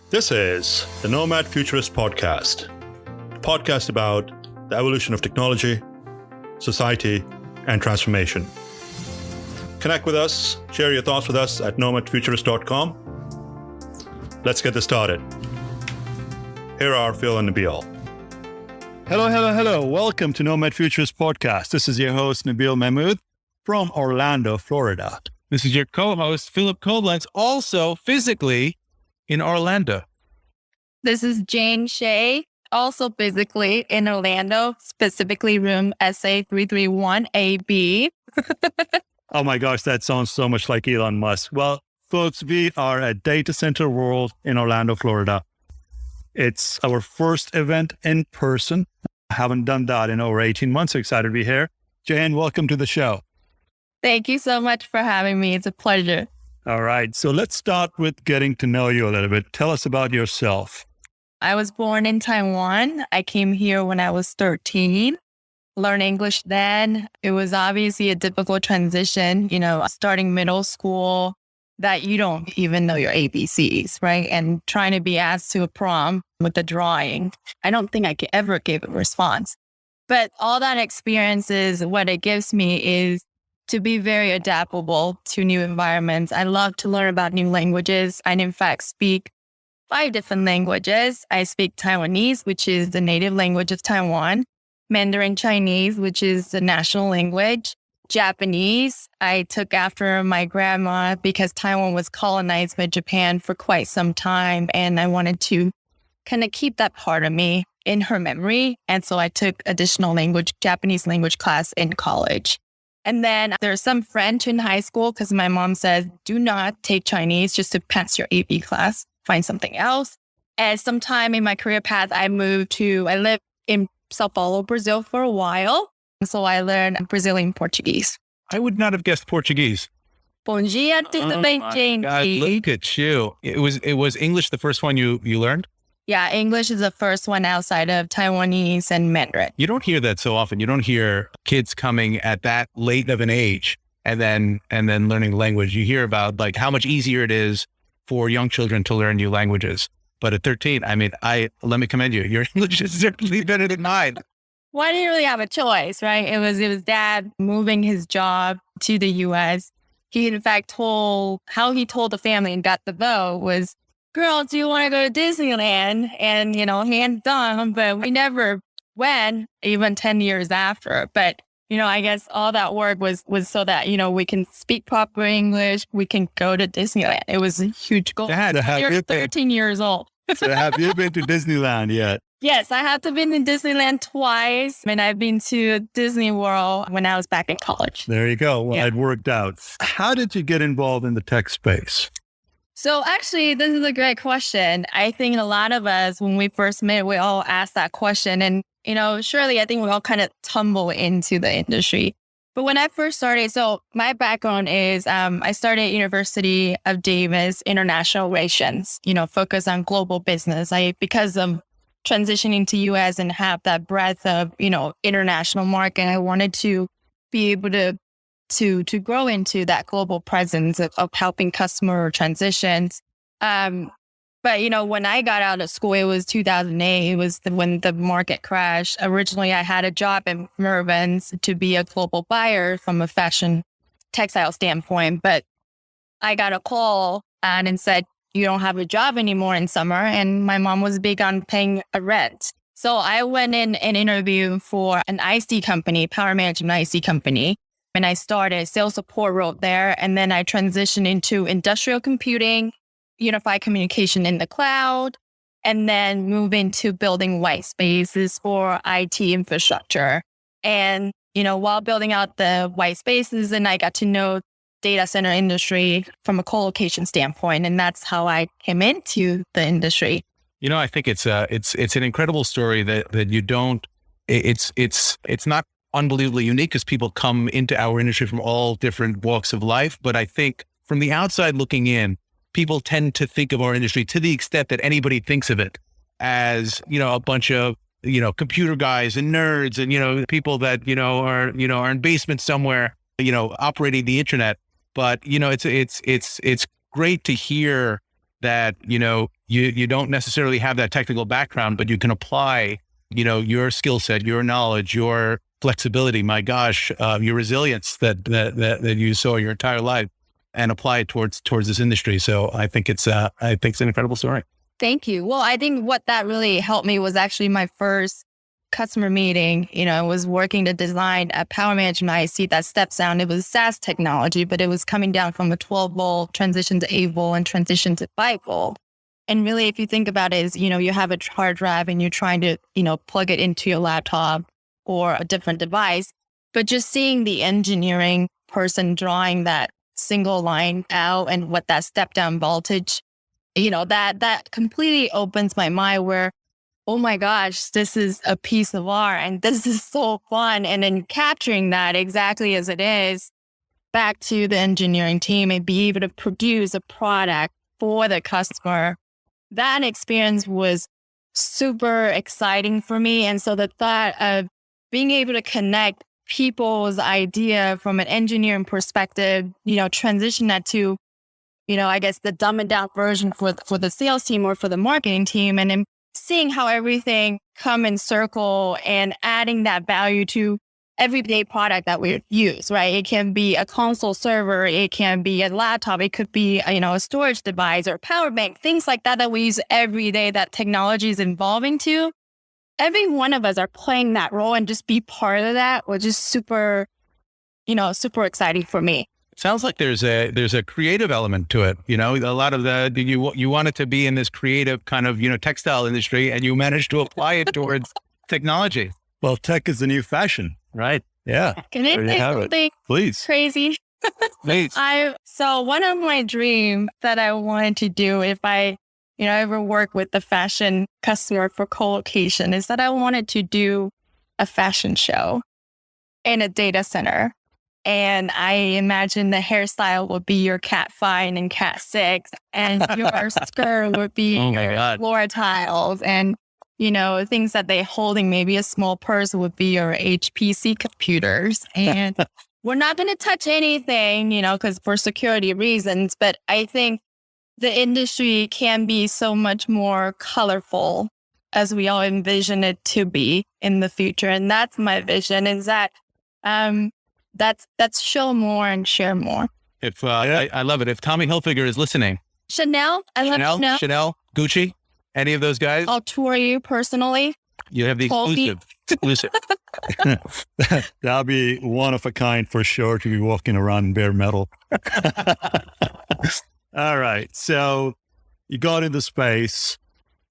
This is the Nomad Futurist podcast, a podcast about the evolution of technology, society, and transformation. Connect with us, share your thoughts with us at nomadfuturist.com. Let's get this started. Here are Phil and Nabil. Hello. Welcome to Nomad Futurist podcast. This is your host, Nabil Mahmood from Orlando, Florida. This is your co-host, Philip Koblenz, also physically in Orlando. This is Jane Hsieh, also physically in Orlando, specifically room SA331AB. Oh my gosh, that sounds so much like Elon Musk. Well, folks, we are at Data Center World in Orlando, Florida. It's our first event in person. I haven't done that in over 18 months. So excited to be here. Jane, welcome to the show. Thank you so much for having me. It's a pleasure. All right. So let's start with getting to know you a little bit. Tell us about yourself. I was born in Taiwan. I came here when I was 13. Learned English then. It was obviously a difficult transition, starting middle school that you don't even know your ABCs, right? And trying to be asked to a prom with the drawing. I don't think I could ever give a response. But all that experience is what it gives me is to be very adaptable to new environments. I love to learn about new languages. I, in fact, speak 5 different languages. I speak Taiwanese, which is the native language of Taiwan, Mandarin Chinese, which is the national language, Japanese. I took after my grandma because Taiwan was colonized by Japan for quite some time, and I wanted to kind of keep that part of me in her memory. And so I took additional Japanese language class in college. And then there's some French in high school because my mom says, do not take Chinese just to pass your AP class. Find something else. And sometime in my career path, I lived in Sao Paulo, Brazil for a while. So I learned Brazilian Portuguese. I would not have guessed Portuguese. Bom dia, tudo bem, gente? God, look at you. It was English the first one you learned? Yeah, English is the first one outside of Taiwanese and Mandarin. You don't hear that so often. You don't hear kids coming at that late of an age and then learning language. You hear about like how much easier it is for young children to learn new languages. But at 13, let me commend you. Your English is certainly better than mine. Well, I didn't really have a choice, right? It was Dad moving his job to the U.S. He, in fact, how he told the family and got the vote was, girl, do you want to go to Disneyland? And, hands down, but we never went even 10 years after. But, I guess all that work was so that, we can speak proper English. We can go to Disneyland. It was a huge goal. You're 13 years old. So have you been to Disneyland yet? Yes, I have been to Disneyland twice. And I've been to Disney World when I was back in college. There you go. Well, It worked out. How did you get involved in the tech space? So actually, this is a great question. I think a lot of us, when we first met, we all asked that question. And, surely I think we all kind of tumble into the industry. But when I first started, so my background is I started at University of Davis International Relations, focus on global business. Because of transitioning to U.S. and have that breadth of, international market, I wanted to be able to grow into that global presence of helping customer transitions. But, when I got out of school, it was 2008. It was when the market crashed. Originally, I had a job in Mervyn's to be a global buyer from a fashion textile standpoint. But I got a call and said, you don't have a job anymore in summer. And my mom was big on paying a rent. So I went in and interviewed for an IC company, power management IC company. And I started sales support role there. And then I transitioned into industrial computing, unified communication in the cloud, and then move into building white spaces for IT infrastructure. And, while building out the white spaces, and I got to know data center industry from a co-location standpoint. And that's how I came into the industry. I think it's an incredible story that you don't, it's not unbelievably unique because people come into our industry from all different walks of life. But I think from the outside looking in, people tend to think of our industry to the extent that anybody thinks of it as, a bunch of, computer guys and nerds and, people that, are in basements somewhere, operating the internet. But, it's great to hear that, you don't necessarily have that technical background, but you can apply, your skill set, your knowledge, your flexibility, my gosh, your resilience that you saw your entire life, and apply it towards this industry. So I think it's an incredible story. Thank you. Well, I think what that really helped me was actually my first customer meeting. I was working to design a power management IC that steps down. It was SAS technology, but it was coming down from a 12 volt transition to 8 volt and transition to 5 volt. And really, if you think about it, is, you have a hard drive and you're trying to, plug it into your laptop or a different device, but just seeing the engineering person drawing that single line out and what that step down voltage, that completely opens my mind where, oh my gosh, this is a piece of art and this is so fun. And then capturing that exactly as it is back to the engineering team and be able to produce a product for the customer. That experience was super exciting for me. And so the thought of being able to connect people's idea from an engineering perspective, transition that to, I guess the dumbed down version for the sales team or for the marketing team, and then seeing how everything come in circle and adding that value to everyday product that we use, right? It can be a console server, it can be a laptop, it could be, a storage device or a power bank, things like that we use every day that technology is evolving to. Every one of us are playing that role, and just be part of that was just super exciting for me. Sounds like there's a creative element to it. A lot of you wanted to be in this creative kind of, textile industry, and you managed to apply it towards technology. Well, tech is the new fashion, right? Yeah. Can I say something Please. crazy? Please. So one of my dreams that I wanted to do if I, ever work with the fashion customer for co-location is that I wanted to do a fashion show in a data center. And I imagine the hairstyle would be your Cat 5 and Cat 6, and your skirt would be your floor tiles, and things that they're holding, maybe a small purse, would be your HPC computers. And we're not going to touch anything, because for security reasons. But I think the industry can be so much more colorful as we all envision it to be in the future. And that's my vision, is that that's show more and share more. If I love it. If Tommy Hilfiger is listening, Chanel, I love Chanel, Gucci, any of those guys, I'll tour you personally. You have the exclusive. That'll be one of a kind for sure, to be walking around in bare metal. All right. So you got into space.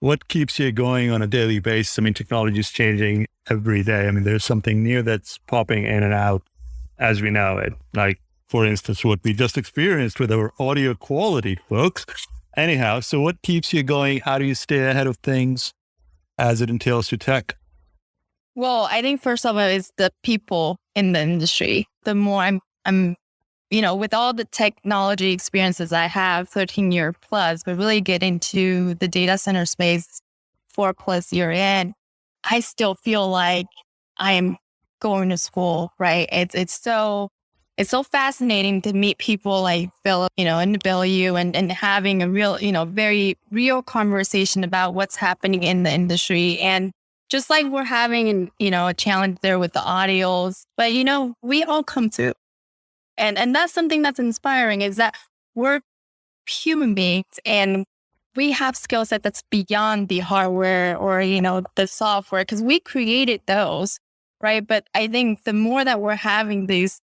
What keeps you going on a daily basis? I mean, technology is changing every day. I mean, there's something new that's popping in and out as we know it. Like, for instance, what we just experienced with our audio quality, folks. Anyhow, so what keeps you going? How do you stay ahead of things as it entails to tech? Well, I think first of all is the people in the industry. The more I'm with all the technology experiences I have, 13-year plus, but really get into the data center space 4+ year in, I still feel like I am going to school, right? It's so fascinating to meet people like Philip, and Bill and having a real, very real conversation about what's happening in the industry. And just like we're having, a challenge there with the audios, but, we all come through. And that's something that's inspiring, is that we're human beings and we have skill set that's beyond the hardware or, the software, because we created those, right? But I think the more that we're having these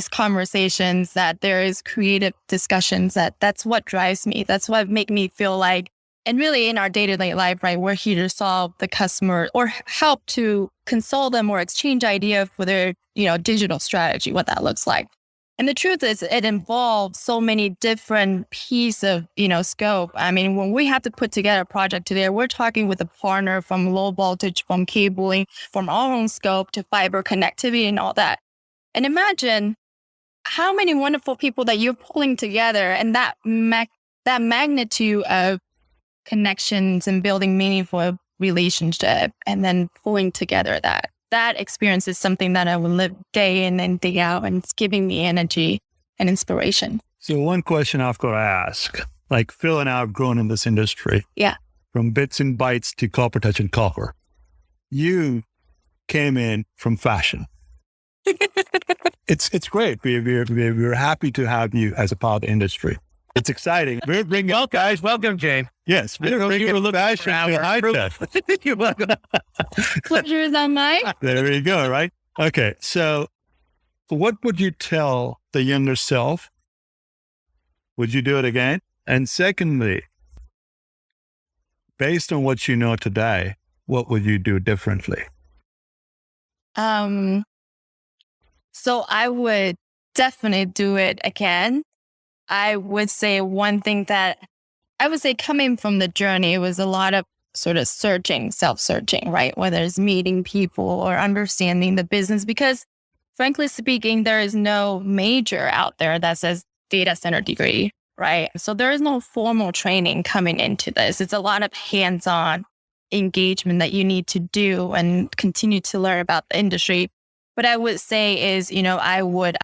conversations, that there is creative discussions, that's what drives me. That's what make me feel like, and really in our day-to-day life, right, we're here to solve the customer or help to console them or exchange idea for their, digital strategy, what that looks like. And the truth is it involves so many different pieces of, scope. I mean, when we have to put together a project today, we're talking with a partner from low voltage, from cabling, from our own scope to fiber connectivity and all that. And imagine how many wonderful people that you're pulling together, and that magnitude of connections and building meaningful relationship, and then pulling together that experience is something that I will live day in and day out, and it's giving me energy and inspiration. So one question I've got to ask, like Phil and I have grown in this industry. Yeah. From bits and bytes to copper touch and copper. You came in from fashion. It's great. We're happy to have you as a part of the industry. It's exciting. We're bringing, well, guys, welcome, Jane. Yes, we're bringing fashion to high tech. You're welcome. Pleasure is on mine. There you go, right? Okay, so what would you tell the younger self? Would you do it again? And secondly, based on what you know today, what would you do differently? So I would definitely do it again. I would say one thing that I would say coming from the journey was a lot of sort of self-searching, right? Whether it's meeting people or understanding the business, because frankly speaking, there is no major out there that says data center degree, right? So there is no formal training coming into this. It's a lot of hands-on engagement that you need to do and continue to learn about the industry. But I would say is, I would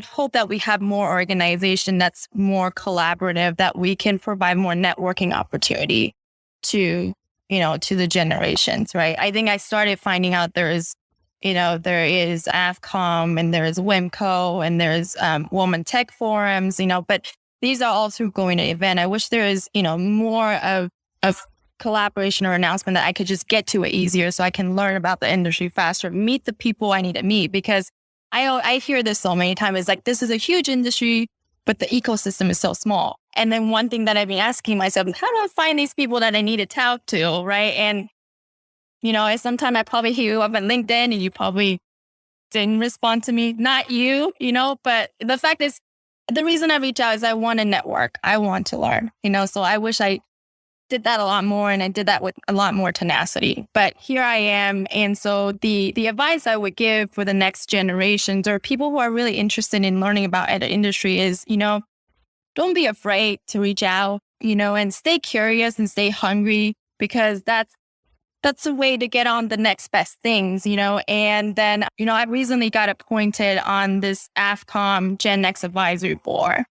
hope that we have more organization that's more collaborative, that we can provide more networking opportunity to the generations, right? I think I started finding out there is AFCOM and there's WIMCO and there's Women Tech Forums, but these are all through going to event. I wish there is, more of collaboration or announcement that I could just get to it easier so I can learn about the industry faster, meet the people I need to meet, because I hear this so many times. It's like, this is a huge industry, but the ecosystem is so small. And then one thing that I've been asking myself is, how do I find these people that I need to talk to, right? And, sometimes I probably hit you up on LinkedIn and you probably didn't respond to me. Not you, but the fact is, the reason I reach out is I want to network. I want to learn, so I wish I did that a lot more, and I did that with a lot more tenacity. But here I am. And so the advice I would give for the next generations or people who are really interested in learning about the industry is, don't be afraid to reach out, and stay curious and stay hungry, because that's a way to get on the next best things, And then, I recently got appointed on this AFCOM GenNext Advisory Board.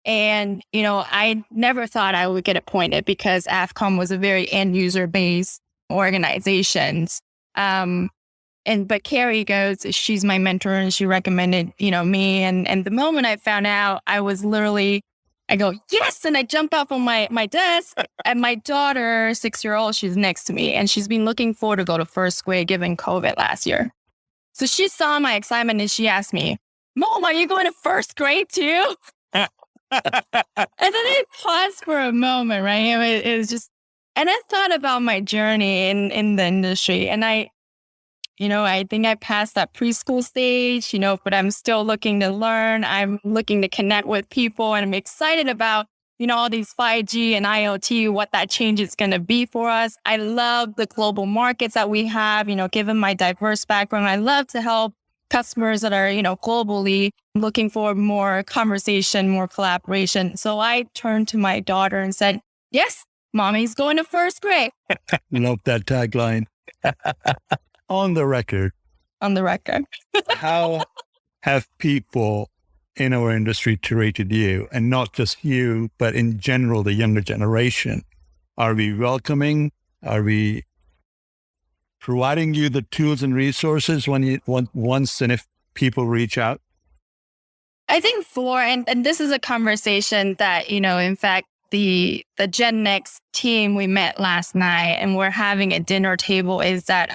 And, I never thought I would get appointed because AFCOM was a very end user based organization. But Carrie goes, she's my mentor and she recommended, me. And the moment I found out, I go, yes. And I jump up on my desk, and my daughter, 6-year-old, she's next to me, and she's been looking forward to go to first grade given COVID last year. So she saw my excitement and she asked me, Mom, are you going to first grade too? And then I paused for a moment, right? It was just, and I thought about my journey in the industry, and I think I passed that preschool stage, but I'm still looking to learn. I'm looking to connect with people, and I'm excited about, all these 5G and IoT, what that change is going to be for us. I love the global markets that we have, given my diverse background. I love to help customers that are, globally looking for more conversation, more collaboration. So I turned to my daughter and said, yes, mommy's going to first grade. Love that tagline. On the record. How have people in our industry treated you, and not just you, but in general, the younger generation? Are we welcoming? Are we providing you the tools and resources once and if people reach out? I think and this is a conversation that, in fact, the GenNext team we met last night and we're having a dinner table, is that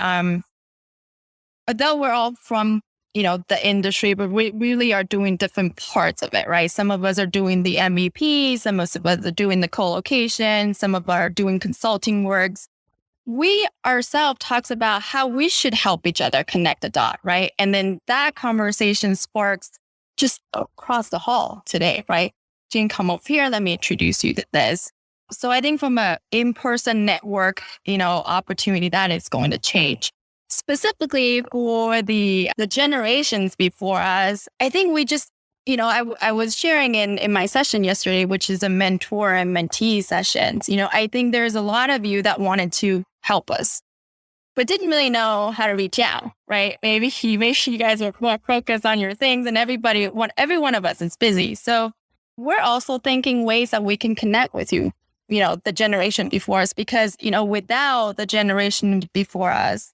although we're all from, the industry, but we really are doing different parts of it, right? Some of us are doing the MVP, some of us are doing the co-location, some of us are doing consulting works. We ourselves talks about how we should help each other connect the dot, right? And then that conversation sparks just across the hall today, right? Jane, come over here. Let me introduce you to this. So I think from a in-person network, opportunity, that is going to change. Specifically for the generations before us, I think we just, I was sharing in my session yesterday, which is a mentor and mentee sessions. I think there's a lot of you that wanted to help us, but didn't really know how to reach out, right? Maybe you guys are more focused on your things, and every one of us is busy. So we're also thinking ways that we can connect with you, the generation before us, because, without the generation before us,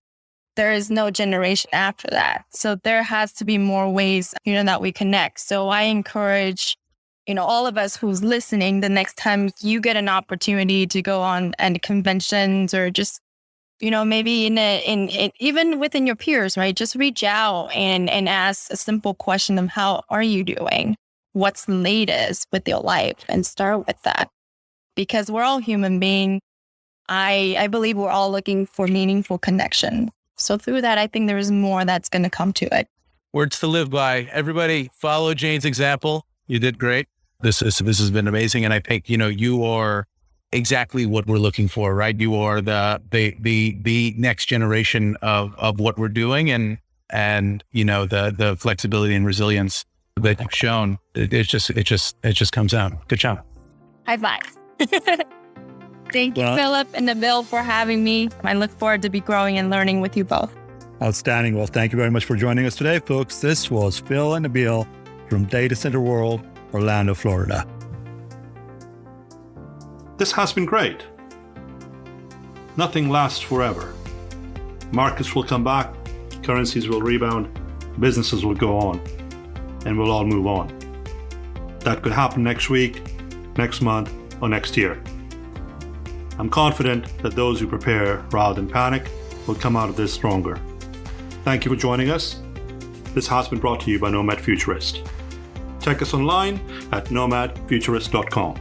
there is no generation after that. So there has to be more ways, that we connect. So I encourage, all of us who's listening, the next time you get an opportunity to go on and conventions or just, maybe even within your peers, right? Just reach out and ask a simple question of how are you doing? What's the latest with your life? And start with that. Because we're all human beings. I believe we're all looking for meaningful connection. So through that, I think there is more that's going to come to it. Words to live by. Everybody follow Jane's example. You did great. This has been amazing. And I think, you are exactly what we're looking for, right? You are the next generation of what we're doing and the flexibility and resilience that you've shown. It just comes out. Good job. High five. Thank you, Philip and Nabil, for having me. I look forward to be growing and learning with you both. Outstanding. Well, thank you very much for joining us today, folks. This was Phil and Nabil from Data Center World, Orlando, Florida. This has been great. Nothing lasts forever. Markets will come back, currencies will rebound, businesses will go on, and we'll all move on. That could happen next week, next month, or next year. I'm confident that those who prepare rather than panic will come out of this stronger. Thank you for joining us. This has been brought to you by Nomad Futurist. Check us online at nomadfuturist.com.